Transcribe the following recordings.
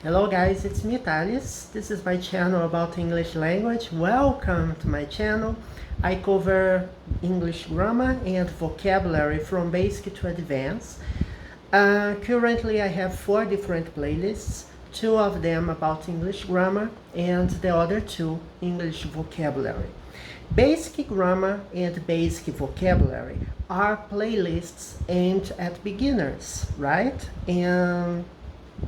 Hello guys, it's me Thales. This is my channel about English language. Welcome to my channel. I cover English grammar and vocabulary from basic to advanced. Currently I have 4 different playlists, 2 of them about English grammar and the other 2 English vocabulary. Basic grammar and basic vocabulary are playlists aimed at beginners, right? And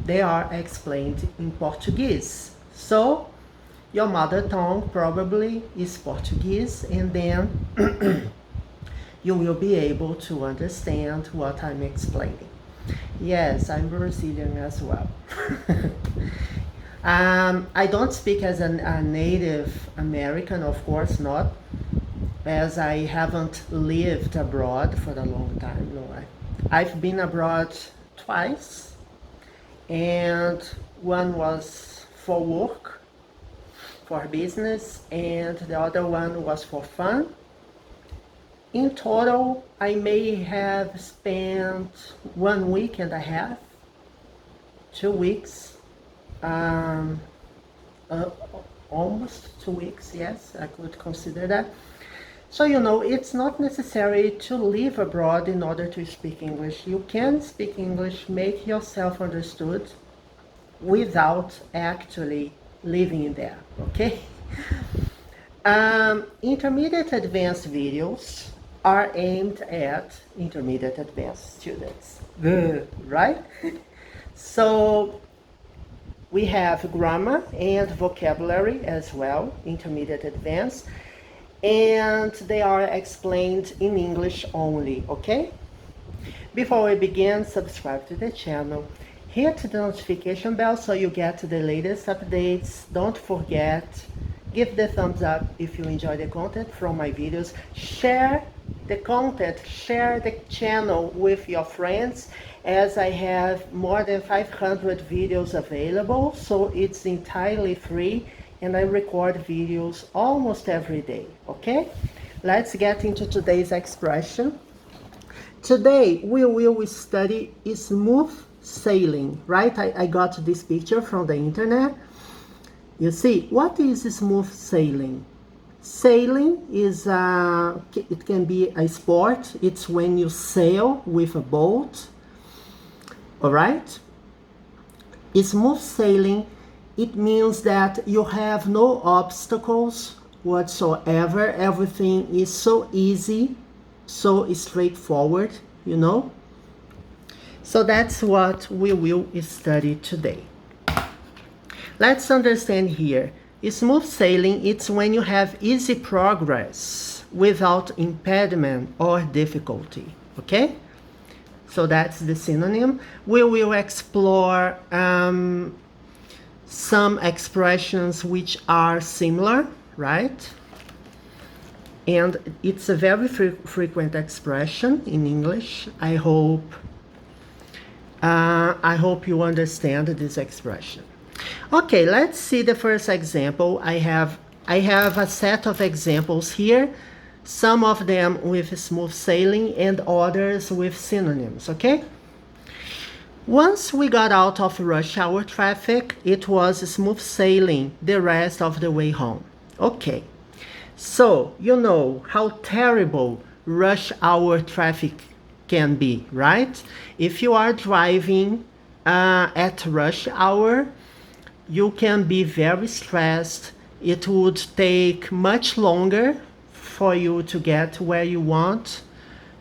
they are explained in Portuguese. So your mother tongue probably is Portuguese, and then you will be able to understand what I'm explaining. Yes, I'm Brazilian as well. I don't speak as a native American, of course not, as I haven't lived abroad for a long time. No, I've been abroad twice, and one was for work, for business, and the other one was for fun. In total, I may have spent 1 week and a half, 2 weeks, almost 2 weeks, yes, I could consider that. So, you know, it's not necessary to live abroad in order to speak English. You can speak English, make yourself understood without actually living there, okay? Intermediate advanced videos are aimed at intermediate advanced students, right? So we have grammar and vocabulary as well, intermediate advanced, and they are explained in English only, okay? Before we begin, subscribe to the channel, hit the notification bell so you get the latest updates. Don't forget, give the thumbs up if you enjoy the content from my videos. Share the content, share the channel with your friends, as I have more than 500 videos available, so it's entirely free, and I record videos almost every day, okay? Let's get into today's expression. Today we will study smooth sailing, right? I got this picture from the internet. You see, what is smooth sailing? Sailing is, it can be a sport. It's when you sail with a boat, all right? Smooth sailing, it means that you have no obstacles whatsoever. Everything is so easy, so straightforward, you know? So that's what we will study today. Let's understand here. Smooth sailing, it's when you have easy progress without impediment or difficulty, okay? So that's the synonym. We will explore some expressions which are similar, right? And it's a very frequent expression in English. I hope you understand this expression. Okay, let's see the first example. I have a set of examples here, some of them with smooth sailing and others with synonyms, okay? Once we got out of rush hour traffic, it was smooth sailing the rest of the way home. Okay, so you know how terrible rush hour traffic can be, right? If you are driving at rush hour, you can be very stressed. It would take much longer for you to get where you want.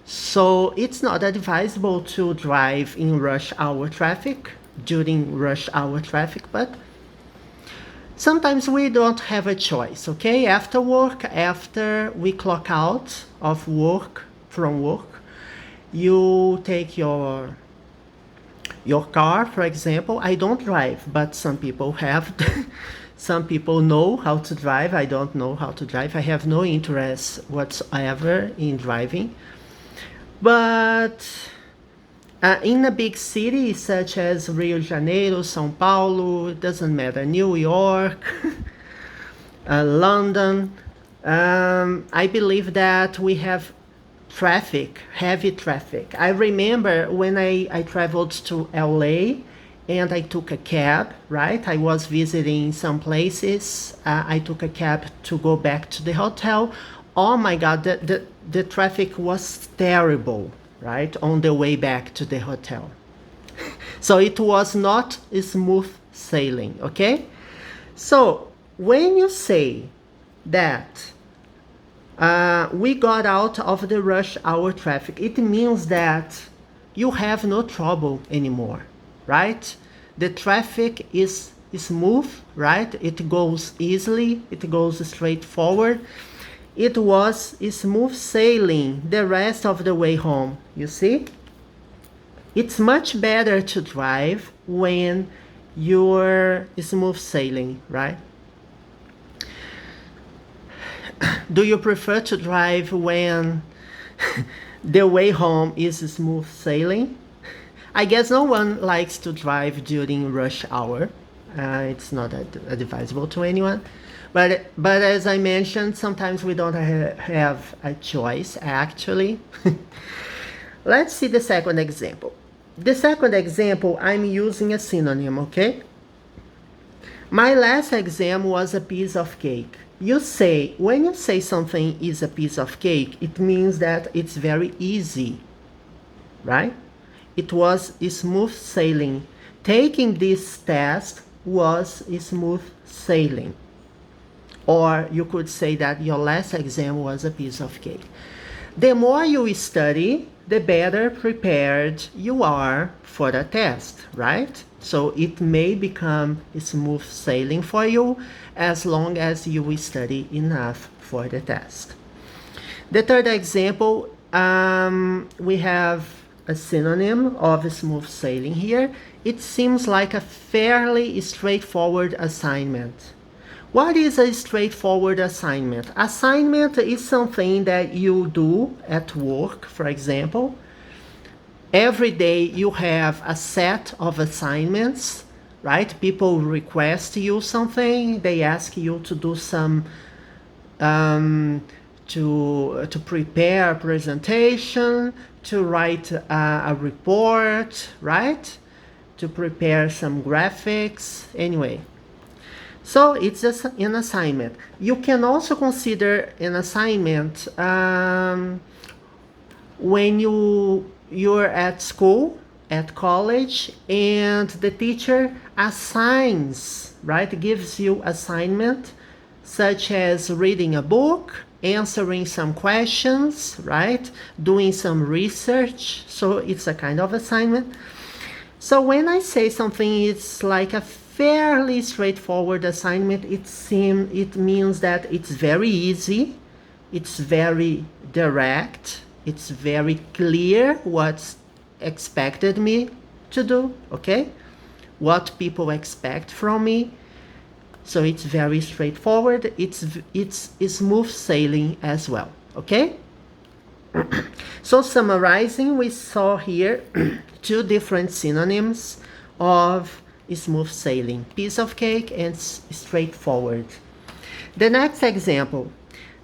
So it's not advisable to drive in rush hour traffic, during rush hour traffic, but sometimes we don't have a choice, okay? After work, after we clock out of work, from work, you take your car, for example. I don't drive, but some people have. Some people know how to drive. I don't know how to drive. I have no interest whatsoever in driving. But in a big city such as Rio de Janeiro, São Paulo, it doesn't matter, New York, London, I believe that we have traffic, heavy traffic. I remember when I traveled to LA and I took a cab, right? I was visiting some places. I took a cab to go back to the hotel. Oh my God, the traffic was terrible, right? On the way back to the hotel. So it was not smooth sailing, okay? So when you say that we got out of the rush hour traffic, it means that you have no trouble anymore, right? The traffic is smooth, right? It goes easily, it goes straightforward. It was smooth sailing the rest of the way home, you see? It's much better to drive when you're smooth sailing, right? Do you prefer to drive when the way home is smooth sailing? I guess no one likes to drive during rush hour. It's not advisable to anyone. But as I mentioned, sometimes we don't have a choice, actually. Let's see the second example. The second example, I'm using a synonym, okay? My last exam was a piece of cake. When you say something is a piece of cake, it means that it's very easy, right? It was smooth sailing. Taking this test was smooth sailing. Or you could say that your last exam was a piece of cake. The more you study, the better prepared you are for the test, right? So it may become smooth sailing for you as long as you study enough for the test. The third example, we have a synonym of smooth sailing here. It seems like a fairly straightforward assignment. What is a straightforward assignment? Assignment is something that you do at work, for example. Every day you have a set of assignments, right? People request you something, they ask you to do some, to prepare a presentation, to write a report, right? To prepare some graphics, anyway. So it's just an assignment. You can also consider an assignment when you're at school, at college, and the teacher assigns, right? Gives you assignment such as reading a book, answering some questions, right? Doing some research. So it's a kind of assignment. So when I say something is like a fairly straightforward assignment, it means that it's very easy, it's very direct, it's very clear what's expected me to do, okay? What people expect from me. So it's very straightforward, it's smooth sailing as well, okay? So summarizing, we saw here two different synonyms of smooth sailing: piece of cake and straightforward. The next example: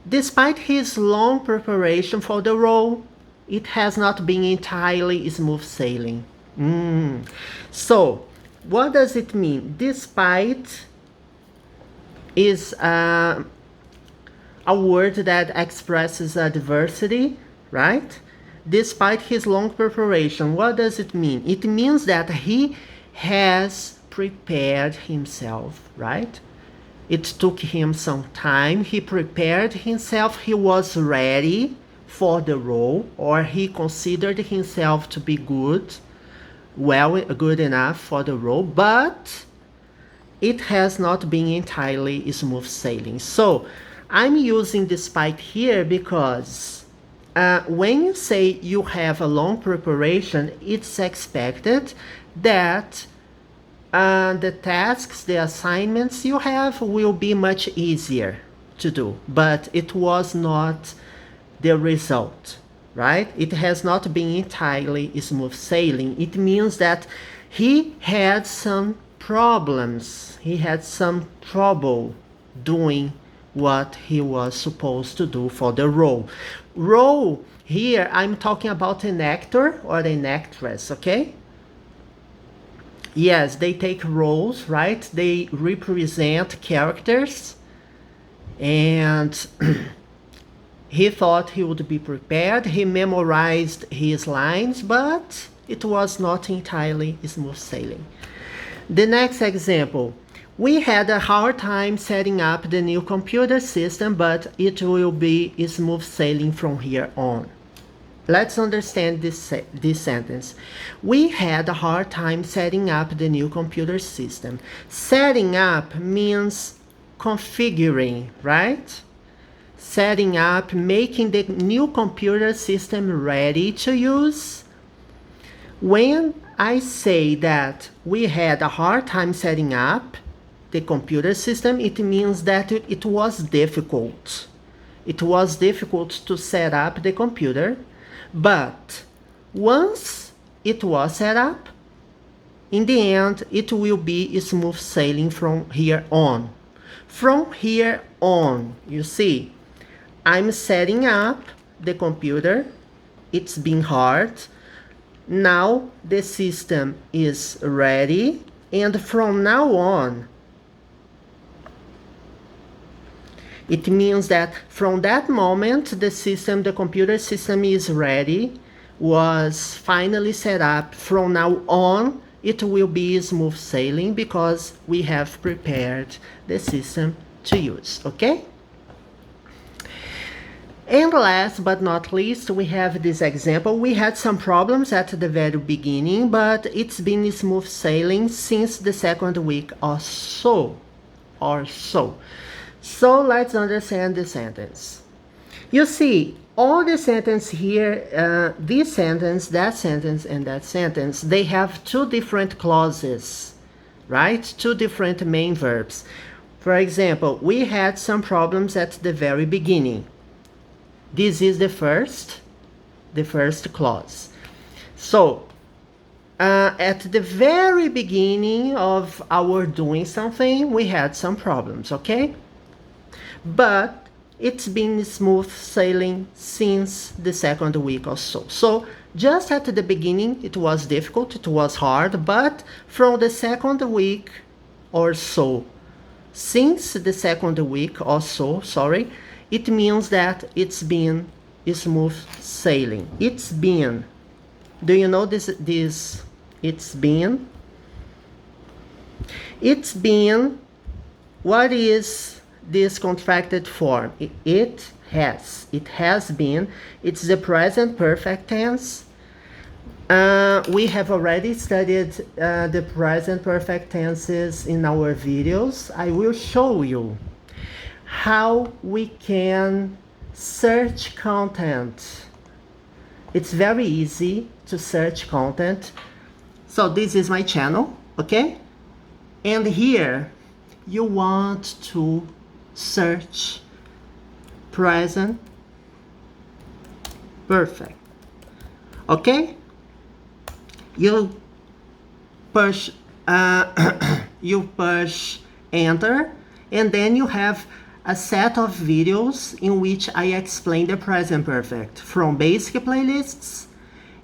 despite his long preparation for the role, it has not been entirely smooth sailing. So what does it mean? Despite is a word that expresses adversity, right? Despite his long preparation, what does it mean? It means that he has prepared himself, right? It took him some time. He prepared himself. He was ready for the role, or he considered himself to be good enough for the role, but it has not been entirely smooth sailing. So I'm using despite here because when you say you have a long preparation, it's expected that the tasks, the assignments you have will be much easier to do, but it was not the result, right? It has not been entirely smooth sailing. It means that he had some problems, he had some trouble doing what he was supposed to do for the role. Role, here I'm talking about an actor or an actress, okay? Yes, they take roles, right? They represent characters, and he thought he would be prepared. He memorized his lines, but it was not entirely smooth sailing. The next example. We had a hard time setting up the new computer system, but it will be smooth sailing from here on. Let's understand this sentence. We had a hard time setting up the new computer system. Setting up means configuring, right? Setting up, making the new computer system ready to use. When I say that we had a hard time setting up the computer system, it means that it was difficult. It was difficult to set up the computer, but once it was set up, in the end, it will be smooth sailing from here on. From here on, you see, I'm setting up the computer. It's been hard. Now the system is ready, and from now on, it means that from that moment, the computer system is ready, was finally set up. From now on, it will be smooth sailing because we have prepared the system to use, okay? And last but not least, we have this example. We had some problems at the very beginning, but it's been smooth sailing since the second week or so. So let's understand the sentence. You see, all the sentence here, this sentence, that sentence, and that sentence, they have two different clauses, right? Two different main verbs. For example, we had some problems at the very beginning. This is the first clause. So, at the very beginning of our doing something, we had some problems, okay? But it's been smooth sailing since the second week or so. So just at the beginning, it was difficult, it was hard, but from the second week or so, since the second week or so, sorry, it means that it's been smooth sailing. It's been. Do you know this it's been? It's been. What is this contracted form? It has been. It's the present perfect tense. We have already studied the present perfect tenses in our videos. I will show you how we can search content. It's very easy to search content. So this is my channel, okay? And here you want to search present perfect, okay? You push enter, and then you have a set of videos in which I explain the present perfect from basic playlists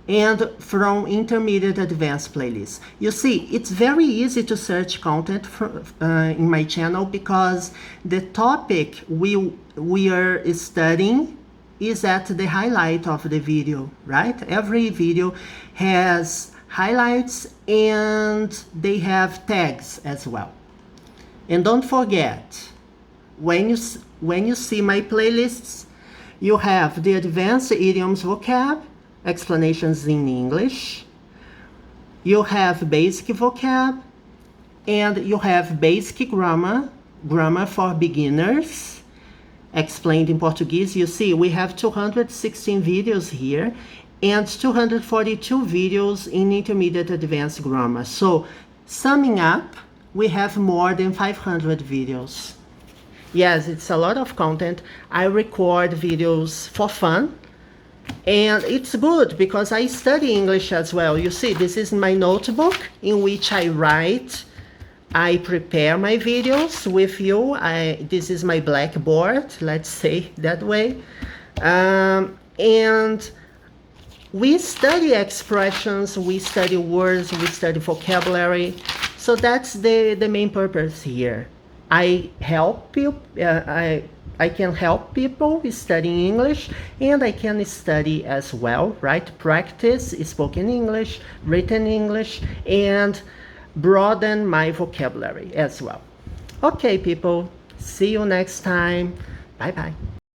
and from intermediate advanced playlists. You see, it's very easy to search content in my channel because the topic we are studying is at the highlight of the video, right? Every video has highlights and they have tags as well. And don't forget, when you see my playlists, you have the advanced idioms vocab, explanations in English, you have basic vocab, and you have basic grammar for beginners, explained in Portuguese. You see, we have 216 videos here and 242 videos in intermediate advanced grammar. So, summing up, we have more than 500 videos. Yes, it's a lot of content. I record videos for fun, and it's good because I study English as well. You see, this is my notebook in which I write. I prepare my videos with you. This is my blackboard, let's say that way. And We study expressions, we study words, we study vocabulary. So that's the main purpose here. I help you, I can help people studying English, and I can study as well, right? Practice spoken English, written English, and broaden my vocabulary as well. Okay, people, see you next time. Bye bye.